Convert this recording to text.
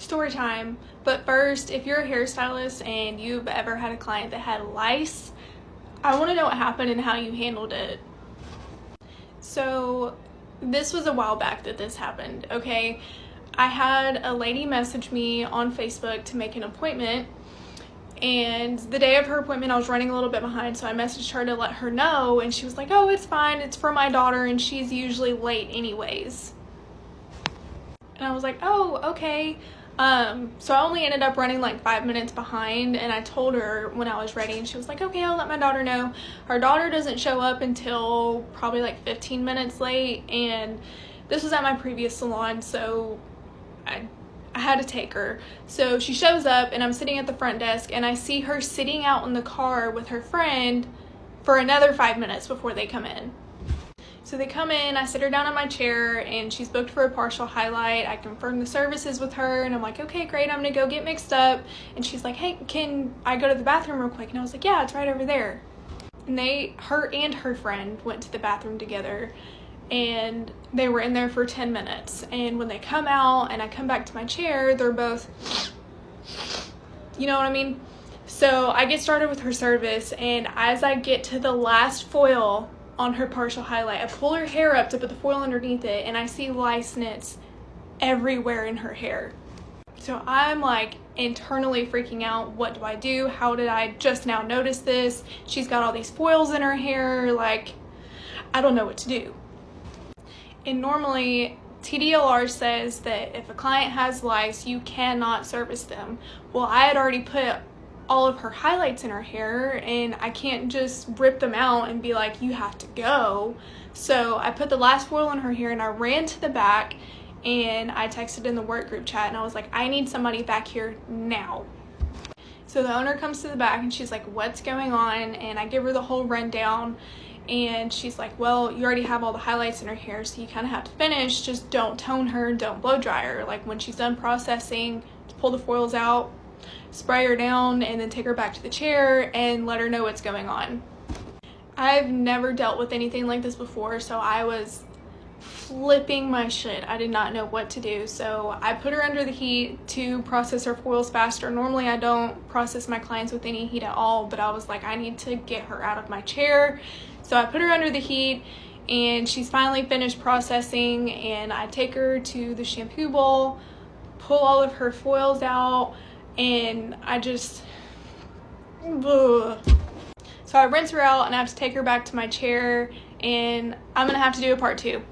story time. But first, if you're a hairstylist and you've ever had a client that had lice, I want to know what happened and how you handled it. So this was a while back that this happened, okay? I had a lady message me on Facebook to make an appointment, and the day of her appointment I was running a little bit behind, so I messaged her to let her know, and she was like, oh, it's fine, it's for my daughter and she's usually late anyways. And I was like, oh, okay. So I only ended up running like 5 minutes behind, and I told her when I was ready, and she was like, okay, I'll let my daughter know. Her daughter doesn't show up until probably like 15 minutes late, and this was at my previous salon, so I had to take her. So she shows up, and I'm sitting at the front desk, and I see her sitting out in the car with her friend for another 5 minutes before they come in. So they come in, I sit her down in my chair, and she's booked for a partial highlight. I confirm the services with her, and I'm like, okay, great, I'm gonna go get mixed up. And she's like, hey, can I go to the bathroom real quick? And I was like, yeah, it's right over there. And her and her friend went to the bathroom together, and they were in there for 10 minutes. And when they come out and I come back to my chair, they're both, you know what I mean? So I get started with her service, and as I get to the last foil on her partial highlight, I pull her hair up to put the foil underneath it, and I see lice nits everywhere in her hair. So I'm like internally freaking out. What do I do? How did I just now notice this? She's got all these foils in her hair. Like, I don't know what to do. And normally TDLR says that if a client has lice, you cannot service them. Well, I had already put all of her highlights in her hair, and I can't just rip them out and be like, you have to go. So I put the last foil in her hair, and I ran to the back, and I texted in the work group chat, and I was like, I need somebody back here now. So the owner comes to the back, and she's like, what's going on? And I give her the whole rundown, and she's like, well, you already have all the highlights in her hair, so you kind of have to finish. Just don't tone her, don't blow dry her. Like, when she's done processing, pull the foils out, spray her down, and then take her back to the chair and let her know what's going on. I've never dealt with anything like this before, so I was flipping my shit. I did not know what to do. So I put her under the heat to process her foils faster. Normally I don't process my clients with any heat at all, but I was like, I need to get her out of my chair. So I put her under the heat, and she's finally finished processing, and I take her to the shampoo bowl, pull all of her foils out, and I just, ugh. So I rinse her out, and I have to take her back to my chair, and I'm gonna have to do a part 2.